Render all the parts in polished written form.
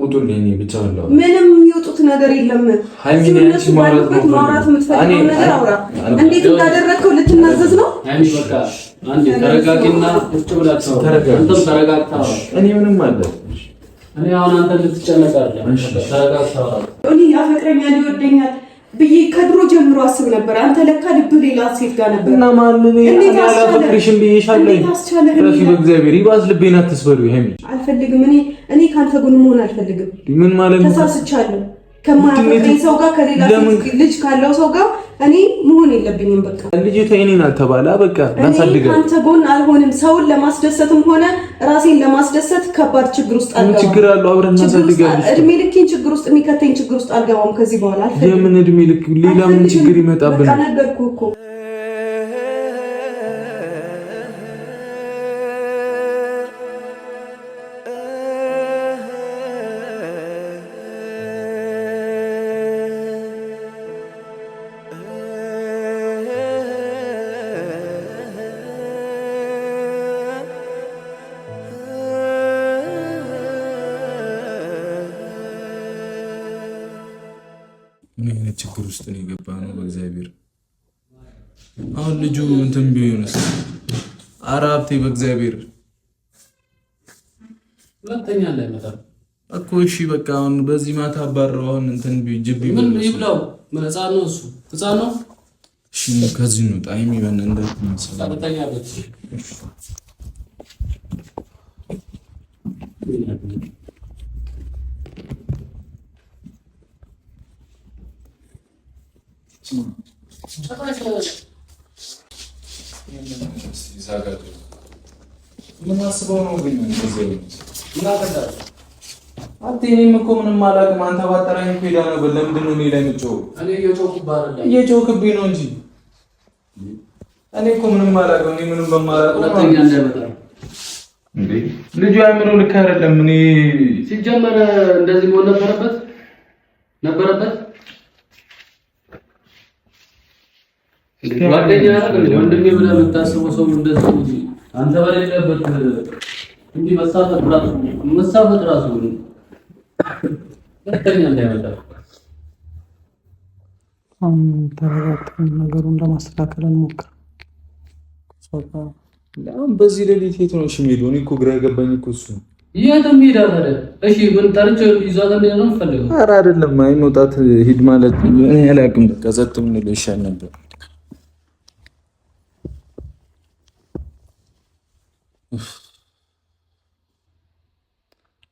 ውጡልኝ ብቻ ነው ምንም የሚወጡት ነገር የለም ሃይሚኒያንስ ማውራት የምትፈልገው ነገር አውራ እንዴት እንዳደረከው ልትናዘዝ ነው ሃይሚ በቃ አንዴ ተረጋጊና ቁጭ ብላችሁ አንተም ተረጋግታ እኔ ምንም አለ እኔ አሁን አንተ ልትጨነቅ አይደለም ተረጋግታ እኔ ያፈቅረኛል ይወደኛል ብዬ ከድሮ ጀምሮ አስብ ነበር አንተ ለካ ልብ ሌላ ሴት ጋር ነበር እና ማን ነው ያላፈቅርሽም ብዬሻለሁ ረፊ በእግዚአብሔር ይባስ ልቤና ተስበሩ ይሄም አልፈልግም እኔ ካንተ ጎን መሆን አልፈልግም ምን ማለት ነው ተሳስቻለሁ ከማያፈቅረኝ ሰው ጋር ከሌላ ልጅ ካለው ሰው ጋር እኔ መሆን የለብኝም በቃ ልጅቷ እኔን አልተባለ በቃ ላሳድጋ አንተ ጎን አልሆንም ሰውን ለማስደሰትም ሆነ ራሴን ለማስደሰት ከባድ ችግር ውስጥ አልገባም ችግር አለው አብረን እናሳድጋለን እድሜ ልኬን ችግር ውስጥ የሚከተኝ ችግር ውስጥ አልገባም ከዚህ በኋላ አልፈልግም የምን እድሜ ልክ ሌላ ምን ችግር ይመጣብን በቃ ነገርኩህ እኮ ምን ችግር ውስጥ ነው የገባነው በእግዚአብሔር አሁን ልጁ እንትን ቢሆንስ አራብቴ በእግዚአብሔር ሁለተኛ ላይ መጣ እኮ እሺ በቃ አሁን በዚህ ማታ አባራውን እንትን ቢጅብ ምን ይብላው ምን ህፃን ነው እሱ ህፃን ነው እሺ ከዚህ ነው ጣይም ይበን እንደ ሁለተኛ ቤት ምን አስበው ነው ግን እንደዚህ አንተ እኔም እኮ ምንም አላውቅም አንተ ባጠራኝ እኮ ሄዳ ነበር ለምንድን ነው እኔ ላይ የምትጮው እኔ እየጮህክብኝ ነው እንጂ እኔ እኮ ምንም አላውቅም እኔ ምንም በማላውቀው ሁለተኛ እንዳይመጣ እንዴ ልጁ አእምሮ ልክ አይደለም እኔ ሲጀመር እንደዚህ መሆን ነበረበት ጓደኛ አይደል ወንድሜ ብለህ የምታስበው ሰው እንደዚህ አንተ በሌለበት እንዲህ መሳፈጥ ራሱ ለተኛ እንዳይመጣ ተረጋግተን ነገሩን ለማስተካከል እንሞክር። ለምን በዚህ ሌሊት የት ነው እሺ የምሄደው? እኔ እኮ ግራ የገባኝ እኮ እሱ ነው። የትም ሄዳ ታዲያ እሺ ምን ጠርቼው ይዟት እንደሆነ ነው ፈልገው። ኧረ አይደለም አይ መውጣት ሂድ ማለት እኔ አላውቅም። በቃ ዘጥ ምን ይሻል ነበር።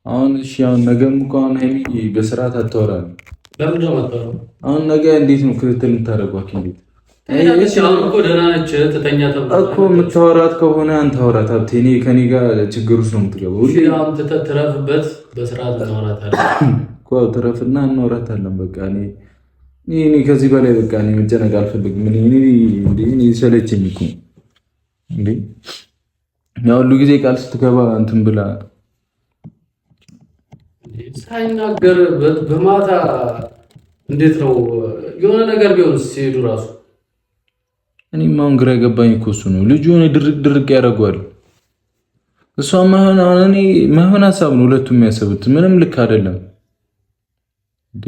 አሁን እሺ አሁን ነገም እኮ አሁን ሀይሚ በስርዓት አታወራም። ለምን ነው የማታወራው? አሁን ነገ እንዴት ነው ክትትል የምታደርጓት? እንዴት እሺ አሁን እኮ ደህና ነች ተተኛ ተብሎ እኮ የምታወራት ከሆነ አንተ አውራት። ሀብቴ እኔ ከኔ ጋር ችግር ውስጥ ነው የምትገባው። እሺ አሁን ትረፍበት በስርዓት እናወራታለን እኮ ትረፍና እናወራታለን። በቃ እኔ ከዚህ በላይ በቃ እኔ መጨነቅ አልፈልግም። እኔ ሰለቸኝ እኮ እንዴ ያው ሁሉ ጊዜ ቃል ስትገባ እንትን ብላ ሳይናገር በማታ እንዴት ነው የሆነ ነገር ቢሆንስ ሲሄዱ ራሱ እኔም አሁን ግራ የገባኝ እኮ እሱ ነው። ልጁ የሆነ ድርቅ ያደርገዋል። እሷም እኔ ማይሆን ሀሳብ ነው ሁለቱም የሚያሰቡት። ምንም ልክ አይደለም እንዴ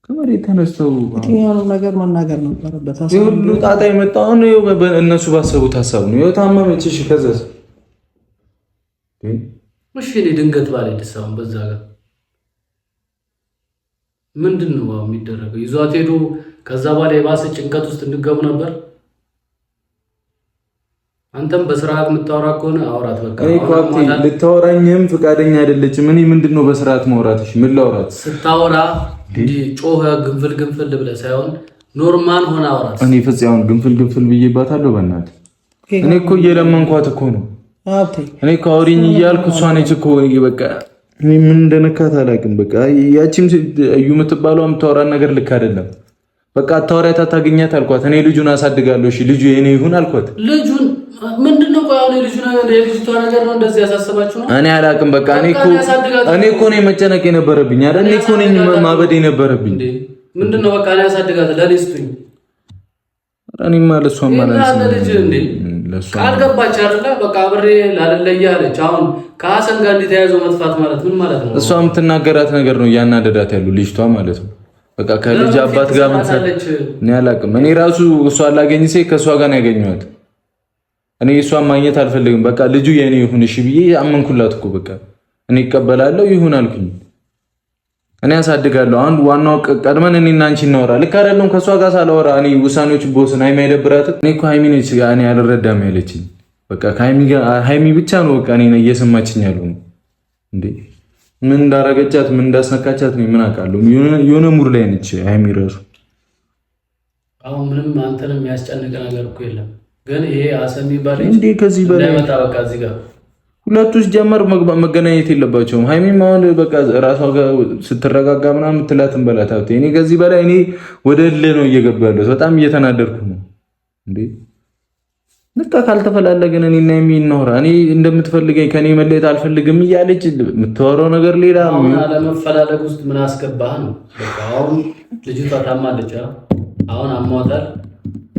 ከመሬት ተነስተው የትኛው ነገር መናገር ነበረበት። ሁሉ ጣጣ የመጣው አሁን እነሱ ባሰቡት ሀሳብ ነው። ይኸው ታመመች። እሺ ከዛስ እሺ እኔ ድንገት ባለ ደሳውን በዛ ጋር ምንድነው የሚደረገው? ይዟት ሄዱ። ከዛ በኋላ የባሰ ጭንቀት ውስጥ እንድገቡ ነበር። አንተም በስርዓት የምታወራ ከሆነ አውራት። በቃ እኔ ኳፕቲ ልታወራኝም ፍቃደኛ አይደለችም። እኔ ምንድነው በስርዓት ማውራትሽ? ምን ላውራት? ስታወራ እንዲ ጮኸ ግንፍል ብለህ ሳይሆን ኖርማል ሆነ አውራት። እኔ ፍጽያውን ግንፍል ብዬባታለሁ። በእናትህ እኔ እኮ እየለመንኳት እኮ ነው። እኔ እኮ አውሪኝ እያልኩ እሷ ነች እኮ በቃ እኔ ምን እንደነካት አላውቅም። በቃ ያቺም እዩ የምትባለው የምታወራን ነገር ልክ አይደለም። በቃ አታወሪያት፣ አታገኛት አልኳት። እኔ ልጁን አሳድጋለሁ። እሺ ልጁ የኔ ይሁን አልኳት። ልጁን ምንድነው? ቆይ አሁን ልጁ ነገር የልጅቷ ነገር ነው እንደዚህ ያሳሰባችሁ ነው? እኔ አላውቅም። በቃ እኔ እኮ ነኝ መጨነቅ የነበረብኝ አይደል? እኔ እኮ ነኝ ማበድ የነበረብኝ። ምንድነው? በቃ እኔ ያሳድጋት ለኔ ስጡኝ። እኔ ማለት እሷ ማለት ልጅ እንዴ ለሷ ካልገባች አይደለ በቃ አብሬ ላለለያ አለች። አሁን ከሐሰን ጋር እንዲተያዘው መጥፋት ማለት ምን ማለት ነው? እሷ የምትናገራት ነገር ነው እያናደዳት ያለው ልጅቷ ማለት ነው። በቃ ከልጅ አባት ጋር ምትሰለች እኔ አላውቅም። እኔ ራሱ እሷ ላገኝ ሲል ከሷ ጋር ነው ያገኘኋት። እኔ እሷን ማግኘት አልፈልግም። በቃ ልጁ የኔ ይሁን እሺ ብዬ አመንኩላት እኮ በቃ እኔ እቀበላለሁ ይሁን አልኩኝ። እኔ አሳድጋለሁ። አንድ ዋናው ቀድመን እኔና አንቺ እናወራ። ልክ አይደለም ከሷ ጋር ሳላወራ እኔ ውሳኔዎች ቦስን ሃይሚ አይደብራትም። እኔ እኮ ሃይሚ ነች እኔ አልረዳም ያለችኝ። በቃ ሃይሚ ብቻ ነው በቃ እኔ እየሰማችኝ ያለው እንዴ። ምን እንዳረገቻት ምን እንዳስነካቻት ነው ምን አውቃለሁ። የሆነ ሙድ ላይ ነች ሃይሚ ራሱ። አሁን ምንም አንተንም የሚያስጨንቅ ነገር እኮ የለም። ግን ይሄ ሐሰን የሚባል እንዴ ከዚህ በላይ መጣ በቃ እዚህ ጋር ሁለቱ ሲጀመር መገናኘት የለባቸውም። ሃይሚም አሁን በቃ ራሷ ጋር ስትረጋጋ ምናምን ትላትን በላት አብቴ። እኔ ከዚህ በላይ እኔ ወደ እልህ ነው እየገባ ያለሁት። በጣም እየተናደድኩ ነው እንዴ። በቃ ካልተፈላለገን እኔና ሃይሚ እናወራ። እኔ እንደምትፈልገኝ ከኔ መለየት አልፈልግም እያለች የምታወራው ነገር ሌላ። አሁን አለመፈላለግ ውስጥ ምን አስገባህ ነው? በቃ አሁን ልጅቷ ታማለች። አሁን አሟታል።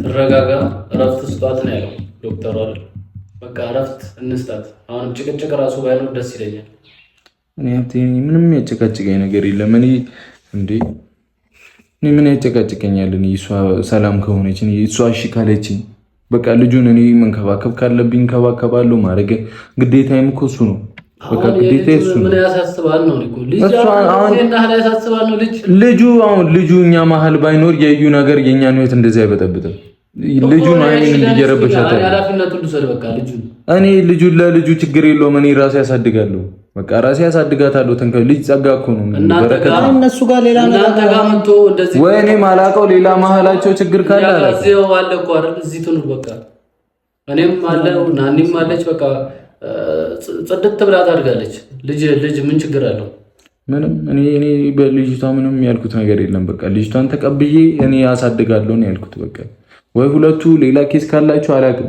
ትረጋጋ፣ እረፍት ስጧት ነው ያለው ዶክተሩ አይደል? በቃ እረፍት እንስጣት። አሁንም ጭቅጭቅ ራሱ ባይኖር ደስ ይለኛል። እኔ ምንም ያጨቃጭቀኝ ነገር የለም። እኔ ምን ያጨቃጭቀኛል? እሷ ሰላም ከሆነች እሷ እሺ ካለችኝ በቃ ልጁን እኔ መንከባከብ ካለብኝ እንከባከባለሁ። ማድረግ ግዴታዬም እኮ እሱ ነው። በቃ ግዴታዬ እሱ ነው። ምን ያሳስባል ነው እኮ ልጁ አሁን ልጁ እኛ መሀል ባይኖር የዩ ነገር የኛን ህይወት እንደዚህ አይበጠብጥም። ልጁን አይኔን እንዲጀረበሻት እኔ ልጁን ለልጁ ችግር የለውም። እኔ ራሴ ያሳድጋለሁ። በቃ ራሴ ያሳድጋታለሁ። ልጅ ጸጋ እኮ ነው። በረከት እነሱ ጋር ሌላ ነገር ተጋምቶ እንደዚህ ወይ እኔ ማላውቀው ሌላ መሀላቸው ችግር ካለ እዚው አለ እኮ አይደል? እዚህ ትኑር በቃ እኔም አለው ናኒም አለች። በቃ ጽድት ብላ ታድጋለች። ልጅ ምን ችግር አለው? ምንም እኔ በልጅቷ ምንም ያልኩት ነገር የለም። በቃ ልጅቷን ተቀብዬ እኔ ያሳድጋለሁ ነው ያልኩት። በቃ ወይ ሁለቱ ሌላ ኬስ ካላችሁ አላውቅም።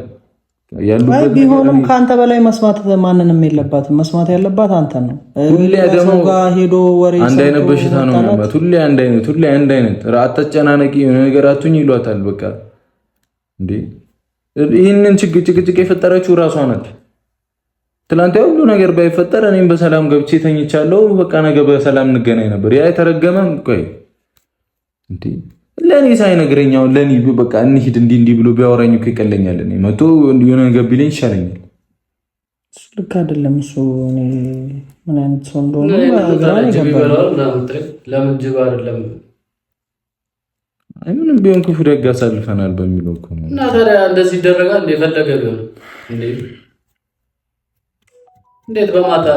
ያሉበት ቢሆንም ከአንተ በላይ መስማት ማንንም የለባትም። መስማት ያለባት አንተ ነው። ሁሌ ደግሞ ጋር ሄዶ ወሬ አንድ አይነት በሽታ ነው ማለት ሁሌ አንድ አይነት አትጨናነቂ የሆነ ነገር አትሁኝ ይሏታል። በቃ እንዴ ይህንን ጭቅጭቅ የፈጠረችው ራሷ ናት። ትላንት ሁሉ ነገር ባይፈጠር እኔም በሰላም ገብቼ ተኝቻለሁ። በቃ ነገ በሰላም እንገናኝ ነበር። ያ የተረገመም ቆይ እንዴ ለኔ ሳይነግረኛው ለኔ በቃ እንሂድ እንዲህ ብሎ ቢያወራኝ እኮ ይቀለኛል። እኔ መቶ የሆነ ነገር ቢለኝ ይሻለኛል። እሱ ልክ አይደለም። እሱ እኔ ምን አይነት ሰው እንደሆነ ለምን ጅብ አይደለም? አይ ምንም ቢሆን ክፉ ደግ አሳልፈናል በሚለው እኮ ነው። እና ታዲያ እንደዚህ ይደረጋል? የፈለገ ቢሆን እንዴት በማታ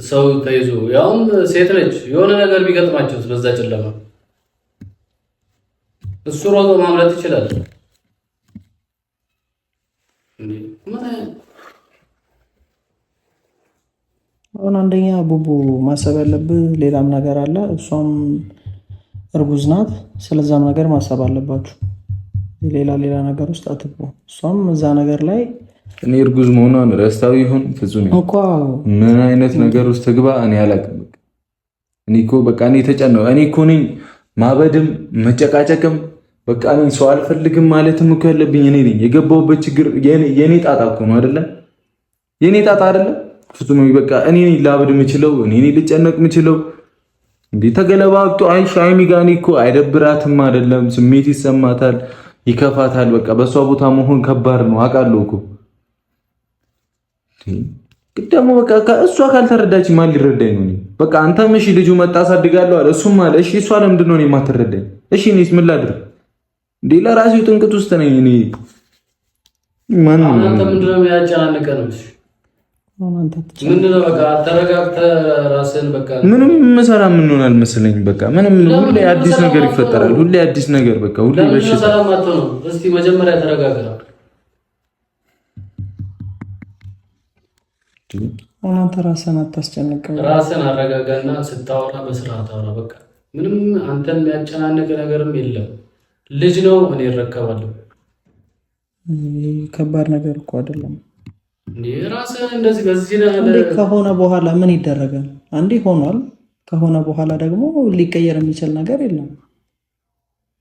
ሰው ተይዞ ያውም ሴት ነች የሆነ ነገር ቢገጥማቸው በዛ ጨለማ እሱ ሮጦ ማምለጥ ይችላል። አሁን አንደኛ ቡቡ ማሰብ ያለብህ ሌላም ነገር አለ። እሷም እርጉዝ ናት። ስለዛም ነገር ማሰብ አለባችሁ። ሌላ ነገር ውስጥ አትግቡ። እሷም እዛ ነገር ላይ እኔ እርጉዝ መሆኗን ረስታው ይሁን ፍጹም እኮ ምን አይነት ነገር ውስጥ ትግባ እኔ አላውቅም። እኔ እኮ በቃ እኔ ተጨነው እኔ እኮ ነኝ ማበድም መጨቃጨቅም በቃ እኔ ሰው አልፈልግም ማለትም እኮ ያለብኝ እኔ ነኝ። የገባሁበት ችግር የኔ ጣጣ እኮ ነው አይደለ? የኔ ጣጣ አይደለ? ፍጹም በቃ እኔ ነኝ ላበድ የምችለው እኔ ነኝ ልጨነቅ የምችለው። እንዴ ተገለባብጦ ሃይሚ ጋር እኔ እኮ አይደብራትም አይደለም፣ ስሜት ይሰማታል፣ ይከፋታል። በቃ በሷ ቦታ መሆን ከባድ ነው አውቃለሁ እኮ ደግሞ በቃ እሷ ካልተረዳች ማን ሊረዳኝ ነው? በቃ አንተም እሺ ልጁ መጣ አሳድጋለሁ አለ እሱም አለ እሺ፣ እሷ ለምንድን ነው የማትረዳኝ? እሺ እኔስ ምን ላድርግ? እንዴ ለራሴው ጥንቅት ውስጥ ነኝ እኔ። ማን አንተ ምንድን ነው ያጨናነቀህ ነው? ምንድን ነው በቃ ተረጋግተህ ራስህን በቃ ምንም መሰራ ምን ሆናል መሰለኝ። በቃ ምንም ሁሌ አዲስ ነገር ይፈጠራል። ሁሌ አዲስ ነገር በቃ ሁሌ በሽታ። ሰላም አትሆንም። እስቲ መጀመሪያ ተረጋጋ። አንተ ራስህን አታስጨንቀው። ራስህን አረጋጋና ስታወራ በስርዓት አውራ። በቃ ምንም አንተን የሚያጨናንቅ ነገርም የለም። ልጅ ነው እኔ እረከባለሁ። ከባድ ነገር እኮ አይደለም። ራስህን እንደዚህ በዚህ ከሆነ በኋላ ምን ይደረጋል? አንዴ ሆኗል። ከሆነ በኋላ ደግሞ ሊቀየር የሚችል ነገር የለም።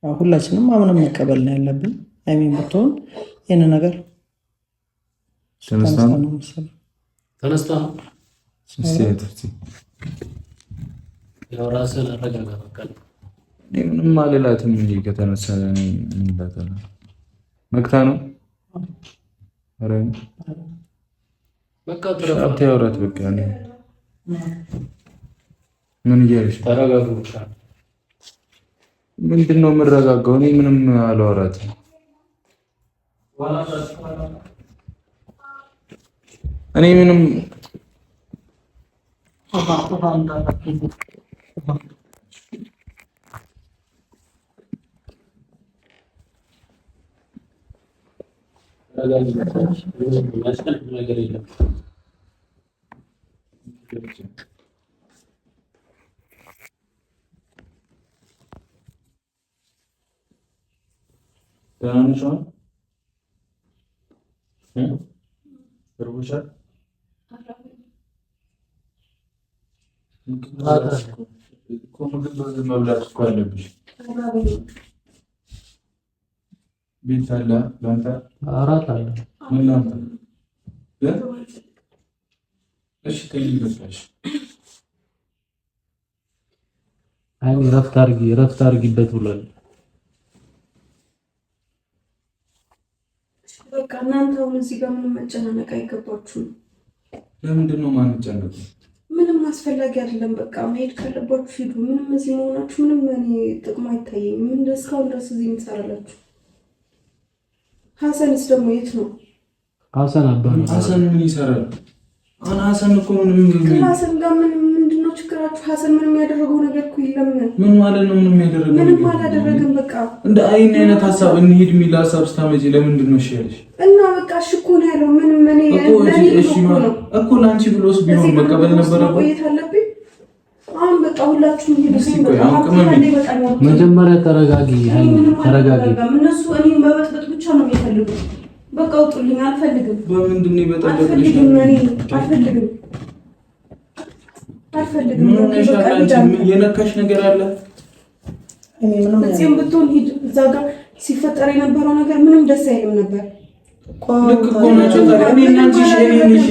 ሁላችንም አምነን መቀበል ነው ያለብን። አይሚን ብትሆን ይሄን ነገር ተነስታ ነው ያው ራስህን አረጋጋ። በቃ ምንም አልላትም እንጂ ከተነሳ መክታ ነው። ኧረ በቃ ተረጋጋ። ያውራት በቃ ምን እያለሽ? ተረጋጋ ብቻ። ምንድን ነው የምረጋጋው? እኔ ምንም አላወራትም። እኔ ምንም ነገር የለም። መብላት እኮ አለብሽ። ቤት አለ ለአንተ አራት አለ። ምን ላንተ? እሺ ከይልሽ አይ ረፍት አድርጊበት ብሏል። በቃ እናንተ አሁን እዚህ ጋር ምንም መጨናነቅ አይገባችሁም። ለምንድን ነው ማንጨነቅ? ምንም አስፈላጊ አይደለም። በቃ መሄድ ካለባችሁ ሂዱ። ምንም እዚህ መሆናችሁ ምንም እኔ ጥቅም አይታየኝም። ምን እስካሁን ድረስ እዚህ እንሰራላችሁ? ሀሰንስ ደግሞ የት ነው? ሀሰን አባና ሀሰን ምን ይሰራል? አሁን ሀሰን እኮ ምንም ከሀሰን ጋር ምንድነው ችግራችሁ? ሀሰን ምንም ያደረገው ነገር እኮ የለም። ምን ማለት ነው? ምንም ያደረገው ምንም አላደረገም። በቃ እንደ አይነት ሀሳብ እንሂድ የሚል ሀሳብ ስታመጪ ለምንድን ነው እሺ ያለሽ? እና በቃ እሺ እኮ ነው ያለው። ምንም እኔ እኮ ለአንቺ ብሎስ ቢሆን መቀበል ነበረበት። ቆየት አለብኝ። አሁን በቃ ሁላችሁም ሄዱ። መጀመሪያ ተረጋጊ፣ ተረጋጊ። እነሱ እኔን በበጥበጥ ብቻ ነው የሚፈልጉት። በቃ ውጡልኝ። አልፈልግም። በምንድን ነው የበጠበጥሽ? አልፈልግም። የነካሽ ነገር አለ? እዚህም ብትሆን ሂድ። እዛ ጋር ሲፈጠር የነበረው ነገር ምንም ደስ አይልም ነበር። ልክ እኮ ናቸው። እኔ እና አንቺ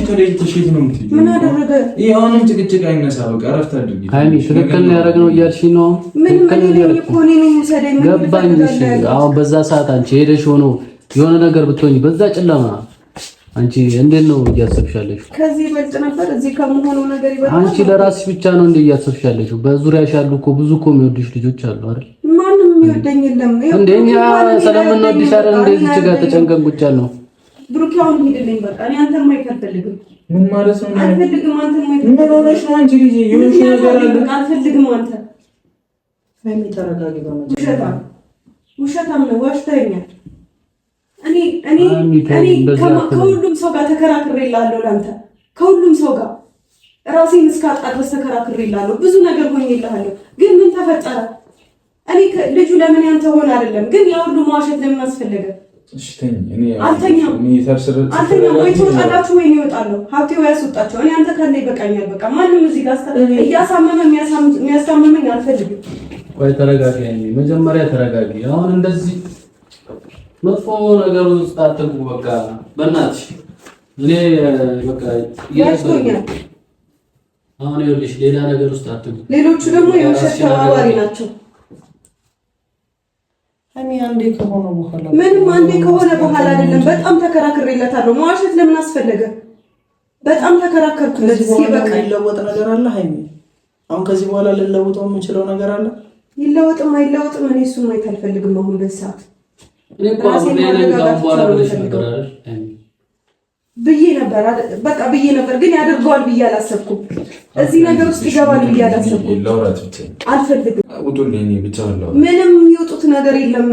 ተለይተሽ ነው የምትሄጂው። ምን አደረገ? ይሄ አሁንም ጭቅጭቅ አይነሳ። በቃ እረፍት አድርጊ። ሃይሚ ትክክል ነው ያደረግነው እያልሽኝ ነው? ትክክል ነው ያደረግነው። ገባኝ። እሺ አሁን በዛ ሰዓት አንቺ ሄደሽ ሆኖ የሆነ ነገር ብትሆኚ በዛ ጨለማ አንቺ እንዴት ነው እያሰብሻለሽ? ከዚህ ይበልጥ ነበር። እዚህ ከመሆነው ነገር ይበልጥ። አንቺ ለራስሽ ብቻ ነው እንዴ እያሰብሻለሽ? በዙሪያሽ ያሉ እኮ ብዙ እኮ የሚወድሽ ልጆች አሉ አይደል? ማንም የሚወደኝ የለም። እንደኛ ስለምንወድሽ አይደል እንደዚህ ጋር ተጨንቀን ቁጭ ያልነው። ብሩክ አሁን ሂድልኝ በቃ። እኔ አንተን ማየት አልፈልግም። ምን ማለት ነው? አልፈልግም። አንተን ማየት ምን ሆነሽ ነው አንቺ ልጅ? የሆነሽ ነገር አለ። አልፈልግም። አንተ ሃይሚ ተረጋጊ። ውሸታም ነው። ዋሽተኸኛል። እኔ ከሁሉም ሰው ጋር ተከራክሬልሃለሁ። ለአንተ ከሁሉም ሰው ጋር ራሴን እስካጣ ድረስ ተከራክሬልሃለሁ። ብዙ ነገር ሆኜልሃለሁ። ግን ምን ተፈጠረ? እኔ ልጁ ለምን ያንተ ሆነ አይደለም፣ ግን ያ ሁሉ መዋሸት ለምን አስፈለገ? እሺ ተኝ። አልተኛም ወይ ትወጣላችሁ ወይ እወጣለሁ። ሀብቴ ወይ ያስወጣቸው። እኔ አንተ ካለ ይበቃኛል። በቃ ማንም እዚህ ጋር እያሳመመ የሚያስታምመኝ አልፈልግም። ወይ ተረጋጊ። መጀመሪያ ተረጋጊ። አሁን እንደዚህ መጥፎ ነገር ውስጥ አትግቡ። በቃ በእናትሽ እኔ በቃ ያስቶኛል። አሁን ይኸውልሽ ሌላ ነገር ውስጥ አትግቡ። ሌሎቹ ደግሞ የውሸት ተባባሪ ናቸው። አንዴ ከሆነ በኋላ ምንም አንዴ ከሆነ በኋላ አይደለም። በጣም ተከራክሬለታለሁ። መዋሸት ለምን አስፈለገ? በጣም ተከራከርኩለት። እስኪ በቃ ይለወጥ ነገር አለ ሃይሚ። አሁን ከዚህ በኋላ ልለውጠው የምንችለው ነገር አለ። ይለወጥም አይለወጥም እኔ እሱን ማየት አልፈልግም። አሁን በዚህ ሰዓት እኔ እኮ አሁን ላይ በኋላ ብለሽ ነበር አይደል? ብዬ ነበር በቃ ብዬ ነበር፣ ግን ያደርገዋል ብዬ አላሰብኩም። እዚህ ነገር ውስጥ ይገባል ብዬ አላሰብኩም። አልፈልግም። ምንም የሚወጡት ነገር የለም።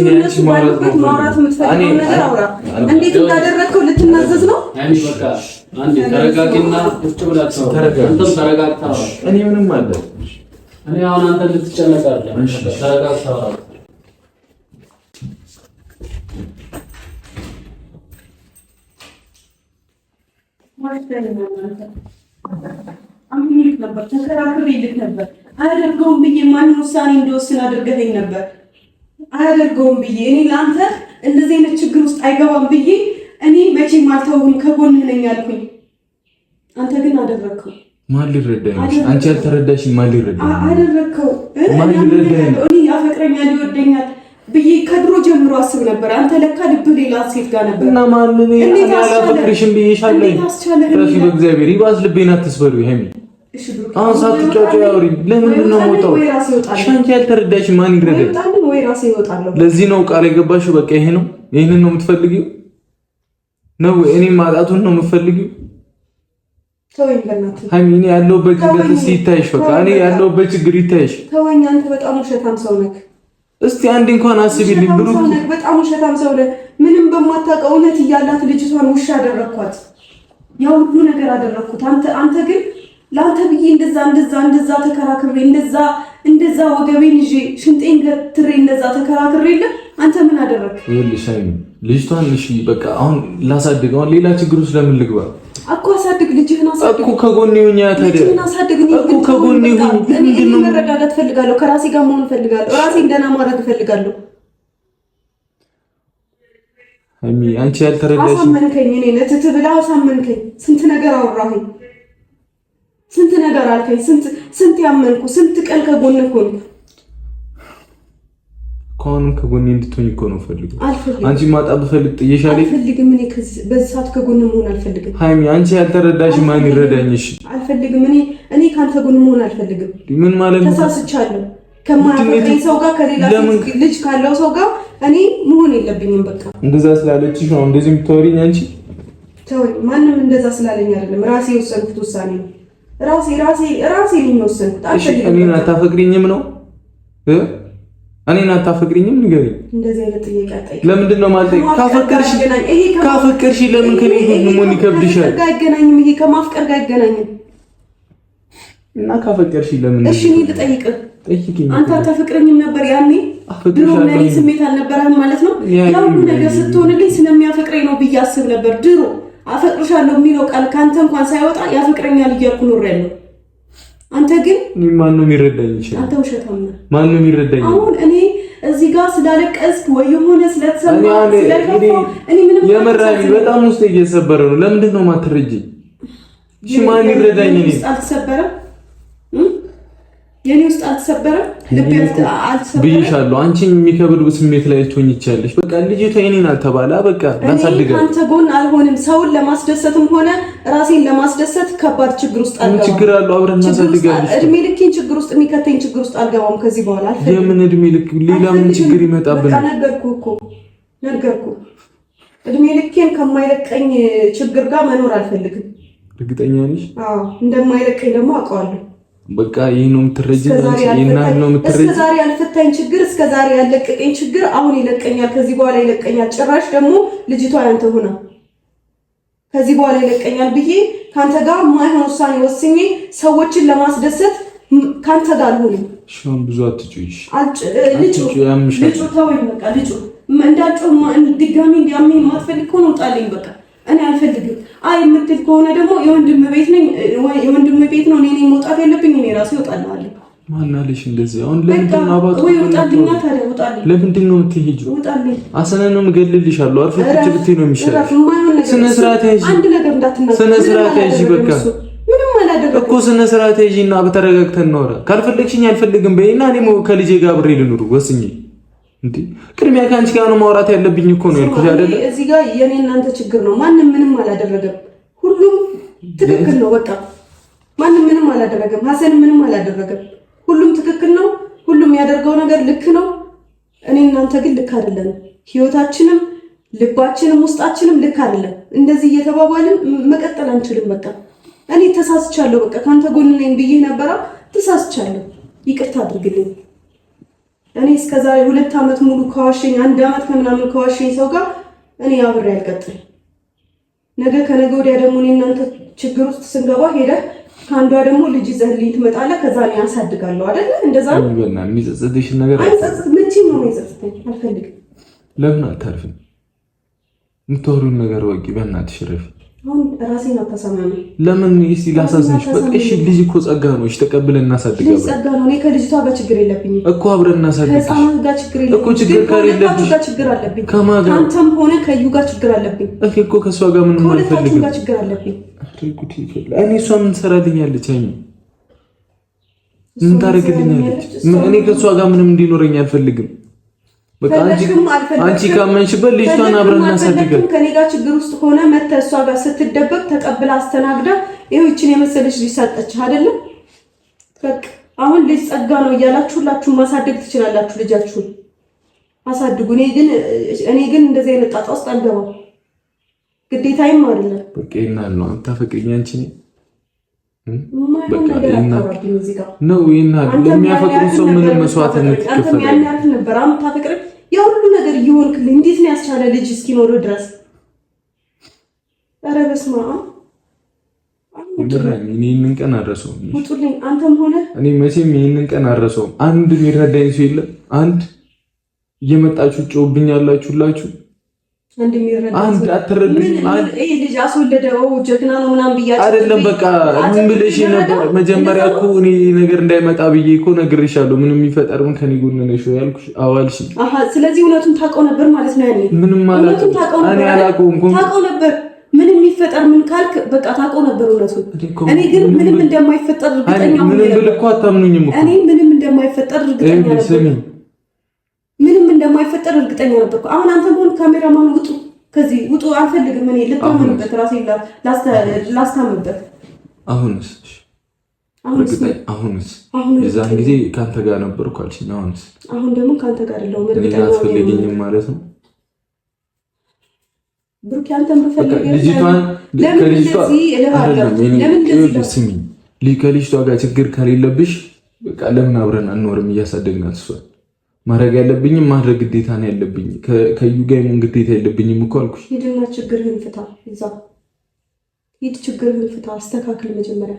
እነሱ ባሉበት ማውራት የምትፈልገው ነገር አውራ። እንዴት እንዳደረግከው ልትናዘዝ ነው? በቃ አንዴ ተረጋጊና ቁጭ ብላችሁ አንተም ተረጋግታ። እኔ ምንም አለ እኔ አሁን አንተ ልትጨነቅ አይደለም። ተረጋግታ አውራ። ነበር ተከራክሬ ልክ ነበር። አያደርገውም ብዬ ማንን ውሳኔ እንደወስን አድርገኸኝ ነበር። አያደርገውም ብዬ እኔ ለአንተ እንደዚህ አይነት ችግር ውስጥ አይገባም ብዬ እኔ መቼም አልተውም ከጎንህ ነኝ ያልኩኝ። አንተ ግን አደረግከው። ማን ሊረዳኝ? አንቺ ያልተረዳሽኝ ማን ሊረዳኝ? አደረግከው። ማን ሊረዳኝ? እኔ ያፈቅረኛል ይወደኛል ብዬ ከድሮ ጀምሮ አስብ ነበር። አንተ ለካ ልብህ ሌላ ሴት ጋር ነበር። እና ማን ነው እኔ አላፈቅርሽም ብዬሻለሁ። ረፊ በእግዚአብሔር ይባስ ልቤን አትስበሪው። ሄሚ አሁን ሳትጫጫ ያውሪ። ለምን ነው ሞታው? ሻንቺ ያልተረዳሽ ማን ይረዳኝ? ወይ ራሴ እወጣለሁ። ለዚህ ነው ቃል የገባሽው። በቃ ይሄ ነው። ይሄንን ነው የምትፈልጊው ነው? እኔ ማጣቱን ነው የምትፈልጊው? ተወኝ በእናትህ ሀይሚ። እኔ ያለሁበት ችግር ይታይሽ። በቃ እኔ ያለሁበት ችግር ይታይሽ። ተወኝ። አንተ በጣም ውሸታም ሰው ነህ። እስቲ አንድ እንኳን አስቢልኝ። ብሩክ በጣም ውሸታም ሰው ነህ። ምንም በማታውቀው እውነት እያላት ልጅቷን ውሻ አደረኳት። ያው ሁሉ ነገር አደረኩት። አንተ ግን ለአንተ ብዬ እንደዛ ተከራክሬ እንደዛ ወገቤን ይዤ ሽንጤን ገትሬ እንደዛ ተከራክሬ አንተ ምን አደረክ? ይኸውልሽ ሀይሚ ልጅቷን እሺ በቃ አሁን ላሳድገው። ለሌላ ችግር ውስጥ ለምን ልግባ? እኮ አሳድግ፣ ልጅህን አሳድግ እኮ ከጎኔ ሁኚ። ታዲያ ልጅህን አሳድግ እኮ ከጎኔ ሁኚ። እኔ መረጋጋት ፈልጋለሁ። ከራሴ ጋር መሆን ፈልጋለሁ። ራሴን ደህና ማድረግ ፈልጋለሁ። ሀይሚ አንቺ ያልተረዳሽ አሳመንከኝ። እኔ ነትት ብላ አሳመንከኝ። ስንት ነገር አወራኸኝ፣ ስንት ነገር አልከኝ፣ ስንት ያመንኩ፣ ስንት ቀን ከጎንህ ሆንኩ። ከሆነም ከጎኔ እንድትሆኝ እኮ ነው ፈልገው። አንቺ ማጣ ብፈልግ ጥዬሻለሁ። አልፈልግም። እኔ በዚህ ሰዓት ከጎን መሆን አልፈልግም። ሀይሚ አንቺ ያልተረዳሽ ማን ይረዳኝሽ? አልፈልግም። እኔ ካንተ ጎን መሆን አልፈልግም። ምን ማለት ነው? ተሳስቻለሁ። ከማያፈቅረኝ ሰው ጋር ከሌላ ልጅ ካለው ሰው ጋር እኔ መሆን የለብኝም። በቃ እንደዛ ስላለችሽ ነው እንደዚህ የምታወሪኝ አንቺ? ተወኝ። ማንም እንደዛ ስላለኝ አይደለም፣ ራሴ የወሰንኩት ውሳኔ ነው። ራሴ ነኝ የወሰንኩት። አልፈልግም። እኔን አታፈቅሪኝም ነው? እኔን አታፈቅሪኝም? ንገሪኝ። እንደዚህ አይነት ጥያቄ አጠይቅ። ለምንድን ነው ማለት? ካፈቅርሽ ለምን ከኔ ጎን መሆን ይከብድሻል? አይገናኝም። ይሄ ከማፍቀር ጋር አይገናኝም። እና ካፈቅርሽ ለምን? እሺ እኔ ልጠይቅህ። ጠይቂኝ። አንተ አታፈቅረኝም ነበር ያኔ? ድሮ ለኔ ስሜት አልነበረህም ማለት ነው? ያው ነገር ስትሆንልኝ ስለሚያፈቅረኝ ነው ብዬ አስብ ነበር። ድሮ አፈቅርሻለሁ የሚለው ቃል ካንተ እንኳን ሳይወጣ ያፈቅረኛል እያልኩ ኖሬያለሁ። አንተ ግን ማን ነው የሚረዳኝ? ይችላል። አንተ ውሸታም ነህ። ማን ነው የሚረዳኝ? አሁን እኔ እዚህ ጋር ስላለቀስክ ወይ የሆነ ስለተሰማ ስለከፋው እኔ ምንም የመራኝ በጣም ውስጥ እየተሰበረ ነው። ለምንድን ነው የማትረጂኝ? እሺ ማን ይረዳኝ? እኔ አልተሰበረም። የኔ ውስጥ አልተሰበረም። ልብ አልተሰበረም ብዬሻለሁ። አንቺን የሚከብድ ስሜት ላይ ትሆኝ ይቻለሽ። በቃ ልጅቷ የኔን አልተባለ በቃ ላሳድጋት። አንተ ጎን አልሆንም። ሰውን ለማስደሰትም ሆነ ራሴን ለማስደሰት ከባድ ችግር ውስጥ አልገባም። ችግር አለው አብረን እናሳድጋለን። እድሜ ልኬን ችግር ውስጥ የሚከተኝ ችግር ውስጥ አልገባም ከዚህ በኋላ። የምን እድሜ ልክ? ሌላ ምን ችግር ይመጣብን? በቃ ነገርኩህ። እድሜ ልኬን ከማይለቀኝ ችግር ጋር መኖር አልፈልግም። እርግጠኛ ነሽ? አዎ እንደማይለቀኝ ደግሞ አውቀዋለሁ። በቃ ይሄ ነው የምትረጂኝ? እስከ ዛሬ ያልፈታኝ ችግር፣ እስከ ዛሬ ያለቀቀኝ ችግር አሁን ይለቀኛል። ከዚህ በኋላ ይለቀኛል። ጭራሽ ደግሞ ልጅቷ ያንተ ሆና ከዚህ በኋላ ይለቀኛል ብዬ ካንተ ጋር ማይሆን ውሳኔ ወስኜ ሰዎችን ለማስደሰት ካንተ ጋር አልሆንም። ሻም ብዙ አትጩይሽ። ልጩ ተወኝ። በቃ ልጩ እንዳጮህ ድጋሚ እንዲያመኝ ማትፈልግ ከሆነ ውጣልኝ። በቃ እኔ አልፈልግም። የምትል ከሆነ ደግሞ የወንድም ቤት ነኝ ወይ የወንድም ቤት ነው። እኔ መውጣት ያለብኝ እኔ ራሴ እወጣለሁ። ማን አለሽ እንደዚህ? አሁን ለምንድን ነው አባቱ ወይ ውጣልኝ? ታዲያ ውጣልኝ። ለምንድን ነው የምትሄጂው? ውጣልኝ። አሰነን ነው የምገልልሻለሁ። አርፈሽ ቁጭ ብትይ ነው የሚሻለው። ስነ ስርዓት ያዢ። አንድ ነገር እንዳትናገር። ስነ ስርዓት ያዢ። በቃ ምንም አላደረኩም እኮ ስነ ስርዓት ያዢና በተረጋግተን እናወራ። ካልፈለግሽኝ አልፈልግም በይና እኔ ከልጄ ጋር አብሬ ልኑር ወስኜ። እንዴ ቅድሚያ ከአንቺ ጋር ነው ማውራት ያለብኝ እኮ ነው ያልኩሽ አይደለ? እዚህ ጋር የኔ እናንተ ችግር ነው። ማንም ምንም አላደረገም። ሁሉም ትክክል ነው። በቃ ማንም ምንም አላደረገም። ሀሰን ምንም አላደረገም። ሁሉም ትክክል ነው። ሁሉም ያደርገው ነገር ልክ ነው። እኔ እናንተ ግን ልክ አይደለም። ህይወታችንም ልባችንም ውስጣችንም ልክ አይደለም። እንደዚህ እየተባባልን መቀጠል አንችልም። በቃ እኔ ተሳስቻለሁ። በቃ ካንተ ጎን ነኝ ብዬ ነበራ። ተሳስቻለሁ። ይቅርታ አድርግልኝ። እኔ እስከዛሬ 2 ዓመት ሙሉ ከዋሸኝ 1 ዓመት ከምናምን ከዋሸኝ ሰው ጋር እኔ አብሬ አልቀጥልም። ነገ ከነገ ወዲያ ደግሞ እኔ እናንተ ችግር ውስጥ ስንገባ ሄደህ ከአንዷ ደግሞ ልጅ ይዘህልኝ ትመጣለህ። ከዛ እኔ አሳድጋለሁ አይደለ? እንደዛ ነው። የሚጸጽትሽ ነገር አይጸጽት። መቼም ነው የሚጸጽተኝ። አልፈልግም። ለምን አታርፍም? የምትወሪውን ነገር ወቂ። በእናትሽ ረፊ። አሁን ራሴን አታሳማኝ። ለምን እስቲ ላሳዝንሽ። በቃ እሺ ልጅ እኮ ጸጋ ነው። እሺ ተቀብለን እናሳድጋለን። ልጅ ጸጋ ነው። እኔ ከልጅቷ ጋር ችግር የለብኝም እኮ አብረን እናሳድግ። ከህፃናት ጋር ችግር የለብኝም እኮ ችግር ከሌለብሽ ጋር ችግር አለብኝ። ከአንተም ሆነ ከዩ ጋር ችግር አለብኝ እኮ ከሷ ጋር ምንም አልፈልግም። ጋር ችግር አለብኝ። እኔ እሷ ምን ትሰራልኛለች? ምን ታደርግልኛለች? እኔ ከሷ ጋር ምንም እንዲኖረኝ አልፈልግም። በቃ አንቺ ካመንሽበት ልጅቷን አብረን እናሳድጋለን። ከኔ ጋር ችግር ውስጥ ሆነ መተህ እሷ ጋር ስትደበቅ ተቀብላ አስተናግዳ ይሄው እቺን የመሰለች ልጅ ሰጠችህ አይደለም? በቃ አሁን ልጅ ጸጋ ነው እያላችሁ ሁላችሁ ማሳደግ ትችላላችሁ። ልጃችሁን አሳድጉ። እኔ ግን እንደዚህ አይነት ጣጣ ውስጥ አልገባም። ግዴታዬም አይደለም። በቃ ይናል ነው ታፈቅሪኝ አንቺ በቃ ነው ይናል። ለሚያፈቅሩ ሰው ምንም መስዋዕትነት ይከፈላል። አንተ ያን ያክል ነበር ታፈቅር የሁሉ ነገር እየሆንክልኝ እንዴት ነው ያስቻለ ልጅ እስኪኖር ድረስ? ኧረ በስመ አብ ይህንን ቀን አልረሳውም። ውጡልኝ አንተም ሆነ እኔ መቼም ይህንን ቀን አልረሳውም። አንድ የሚረዳኝ ሰው የለም። አንድ እየመጣችሁ ጮህብኛላችሁ ሁላችሁ አንድ አትረዱኝ። ይሄ ልጅ አስወለደው ጀግና ነው ምናምን ብያለሁ አይደለም። በቃ ምን ብለሽ ነበር መጀመሪያ እኮ እኔ ነገር እንዳይመጣ ብዬ እኮ ነግሬሻለሁ። ምንም የሚፈጠር ምን ከኔ ጎን ነሽ ያልኩሽ አዋልሽ። ስለዚህ እውነቱን ታውቀው ነበር ማለት ነው። ያኔ ምንም ማለት እኔ አላውቀውም። ታውቀው ነበር ምንም የሚፈጠር ምን ካልክ በቃ ታውቀው ነበር እውነቱን። እኔ ግን ምንም እንደማይፈጠር እርግጠኛ ነኝ። ምንም ብል እኮ አታምኑኝም እኮ እኔ ምንም እንደማይፈጠር እርግጠኛ ነኝ። ምንም እንደማይፈጠር እርግጠኛ ነበርኩ። አሁን አንተ ሆን ካሜራማን ውጡ፣ ከዚህ ውጡ፣ አልፈልግም። እኔ ልታመንበት ራሴ ላስታምበት። አሁንስ የዛን ጊዜ ካንተ ጋር ነበርኩ አልሽኝ። አሁን ደግሞ ካንተ ጋር አይደለሁም። እርግጠኛ ነኝ አትፈልጊኝም ማለት ነው። ብሩክ አንተም በፈልግ ልጅቷን ከልጅቷ ጋር ችግር ከሌለብሽ በቃ ለምን አብረን አንኖርም? እያሳደግናት እሷን ማድረግ ያለብኝም ማድረግ ግዴታ ነው ያለብኝ። ከዩ ጋር ምን ግዴታ የለብኝም እኮ አልኩሽ። ሂድና ችግርህን ፍታ። እዛ ሂድ፣ ችግርህን ፍታ፣ አስተካክል መጀመሪያ።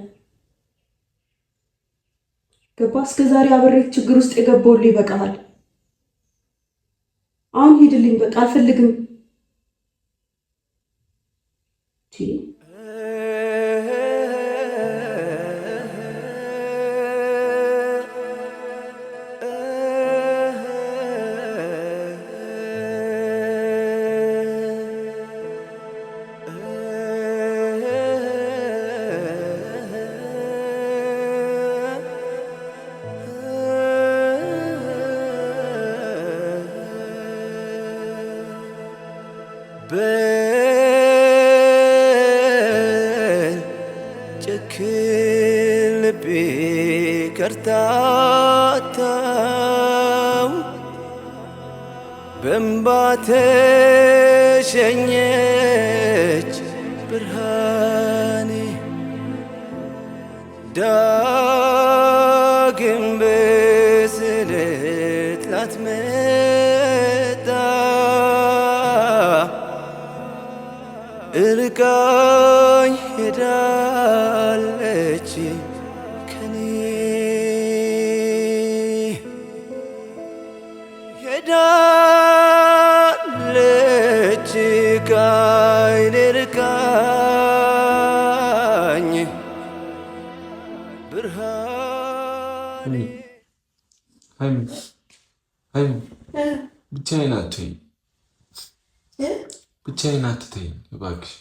ገባ? እስከ ዛሬ አብሬት ችግር ውስጥ የገባውልህ ይበቃሃል። አሁን ሂድልኝ፣ በቃ አልፈልግም። ከርታታው በእንባ ተሸኘች ብርሃኔ ዳግም በስለት ላትመጣ እርቃኝ ሄዳለች ሄዳለች ከዓይኔ ርቃኝ ብርሃኔ። ብቻዬን አትተይኝ፣ ብቻዬን አትተይኝ እባክሽ።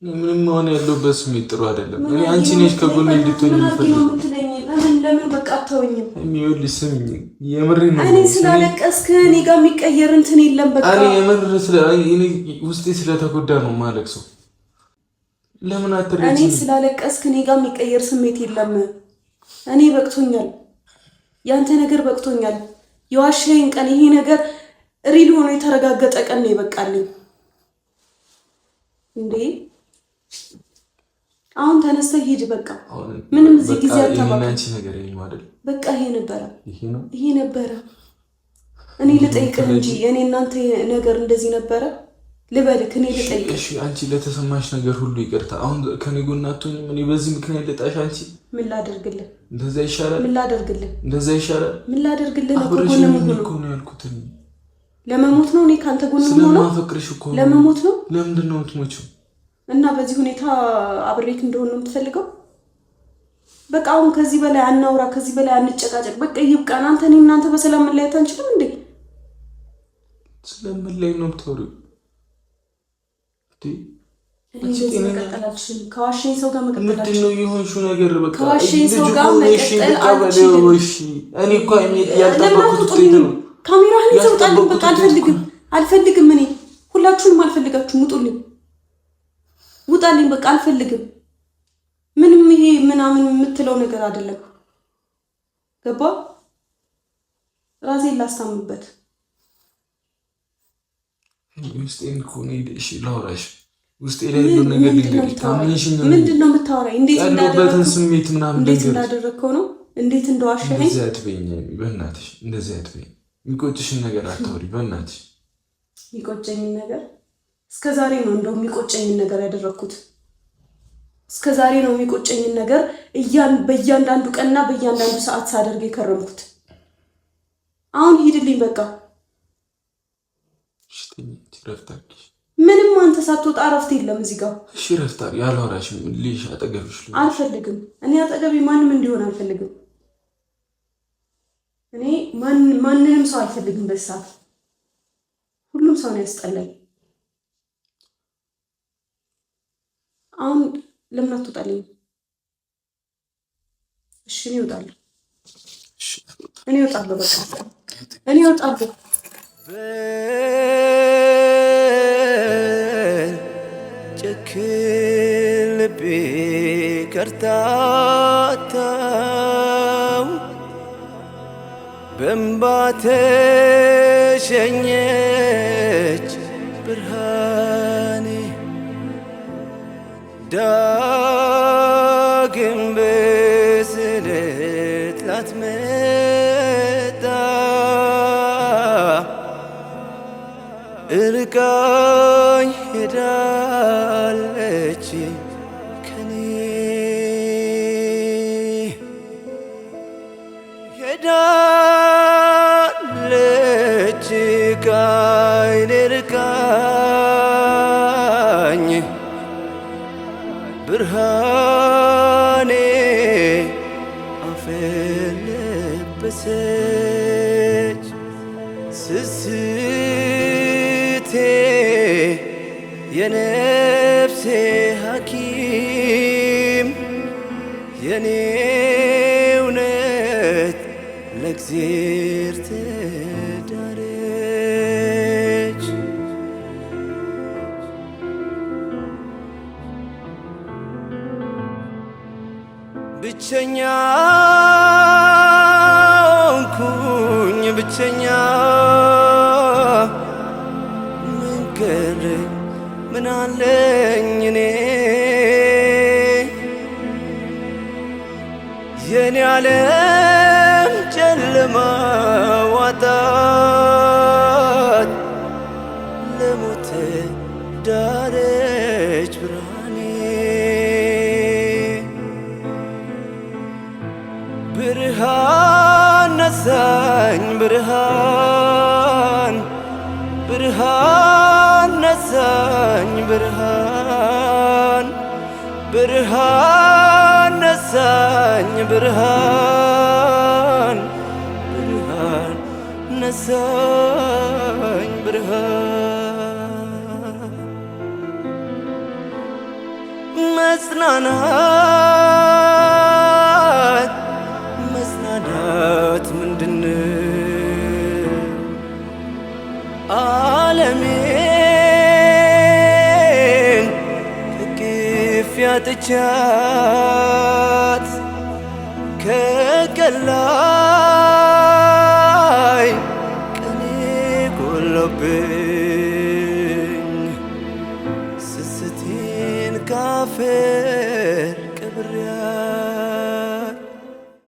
ምንም መሆን ያለበት ስሜት ጥሩ አይደለም። እኔ አንቺ ነሽ ከጎኔ እንድትሆኝ የምፈልገው። ለምን በቃ አተውኝም? የሚወልሽ ስምኝ፣ የምሬን ነው። እኔ ስላለቀስክ እኔ ጋር የሚቀየር እንትን የለም። በቃ እኔ የምር ውስጤ ስለተጎዳ ነው ማለቅሰው። ለምን አትረጂኝ? እኔ ስላለቀስክ እኔ ጋር የሚቀየር ስሜት የለም። እኔ በቅቶኛል፣ ያንተ ነገር በቅቶኛል። የዋሸኸኝ ቀን ይሄ ነገር ሪል ሆኖ የተረጋገጠ ቀን ነው ይበቃልኝ። እንዴ አሁን ተነስተህ ሂድ። በቃ ምንም እዚህ ጊዜ አታባክን። በቃ ይሄ ነበረ። እኔ ልጠይቅህ እንጂ እኔ እናንተ ነገር እንደዚህ ነበረ ልበልክ። እኔ ልጠይቅህ። እሺ አንቺ ለተሰማሽ ነገር ሁሉ ይቅርታ። አሁን ከኔ ጎን አትሆኝም? እኔ በዚህ ምክንያት ልጣሽ። አንቺ ምን ላደርግልህ? እንደዛ ይሻላል። ምን ላደርግልህ? እንደዛ ይሻላል። ምን ላደርግልህ? አብረሽኝ እኮ ነው ያልኩት። ለመሞት ነው እኔ ካንተ ጎን ሆኖ ስለማፈቅርሽ እኮ ለመሞት ነው። ለምንድን ነው የምትሞቺው? እና በዚህ ሁኔታ አብሬክ እንደሆነ ነው የምትፈልገው? በቃ አሁን ከዚህ በላይ አናውራ፣ ከዚህ በላይ አንጨቃጨቅ። በቃ ይብቃን። አንተ እኔ እናንተ በሰላም መለያየት አንችልም እንዴ? ስለምንለይ ነው የምታወሪው? ከዋሸኝ ሰው ጋር መቀጠል ምንድን ነው የሆንሽው ነገር? በቃ ከዋሸኝ ሰው ጋር መቀጠል አልችልም። እኔ እኮ ያልጠበኩት ውጤት ነው። ካሜራህን ይዘህ ውጣልኝ። በቃ አልፈልግም። እኔ ሁላችሁንም አልፈልጋችሁም። ውጡልኝ፣ ውጣልኝ። በቃ አልፈልግም። ምንም ይሄ ምናምን የምትለው ነገር አይደለም። ገባ? ራሴን ላስታምበት። ውስጤን እኮ ነው ሄደሽ ላውራሽ። ውስጤ ላይ ያለው ነገር ልንገርሽ። ታምኝሽኝ ነው? ምንድን ነው የምታወራኝ? እንዴት እንዳደረግከው ስሜት ምናምን እንዴት እንዳደረግከው ነው? እንዴት እንደዋሸኸኝ። እንደዚህ አትበይኝ በእናትሽ፣ እንደዚህ አትበይኝ። የሚቆጭሽን ነገር አታውሪ በእናትሽ። የሚቆጨኝን ነገር እስከዛሬ ነው እንደው የሚቆጨኝን ነገር ያደረኩት። እስከዛሬ ነው የሚቆጨኝን ነገር በእያንዳንዱ ቀንና በእያንዳንዱ ሰዓት ሳደርግ የከረምኩት። አሁን ሂድልኝ በቃ። ምንም አንተ ሳትወጣ እረፍት የለም እዚህ ጋር። እሺ እረፍት ያላወራሽም ልሽ አጠገብሽ አልፈልግም። እኔ አጠገቤ ማንም እንዲሆን አልፈልግም። እኔ ማንንም ሰው አልፈልግም። በሰዓት ሁሉም ሰው ነው ያስጠላኝ። አሁን ለምን አትወጣልኝ? እሺ እኔ እወጣለሁ። እኔ እወጣለሁ። በቃ እኔ እወጣለሁ። ጨክን ልቤ ከርታታው በእንባ ተሸኘች ብርሃኔ ዳግም በስለት ላትመጣ እርቃኝ ሄዳለች ከኔ ሄዳለች ከዓይኔ ርቃኝ ብርሃኔ አፈር ለበሰች ስስቴ የነፍሴ ሐኪም የኔ እውነት ለእግዚአብሔር ተዳረች። ብቸኛ ሆንኩኝ ብቸኛ ምን ቀረኝ ምን አለኝ እኔ የኔ ዓለም ጨለማ ዋጣት ለሞት ዳረች ብርሃኔ ብርሃን ነሳኝ ብርሃን ብርሃን ነሳኝ ብርሃን ብርሃን ነሳኝ ብርሃን ብርሃን ነሳኝ ብርሃን መጽናናት መጽናናት ምንድነው? ዓለሜን እቅፍ ያጥቻት ከቀላይ ቀኔ ጎሎብኝ ስስቴን ካፈር ቀብሬያት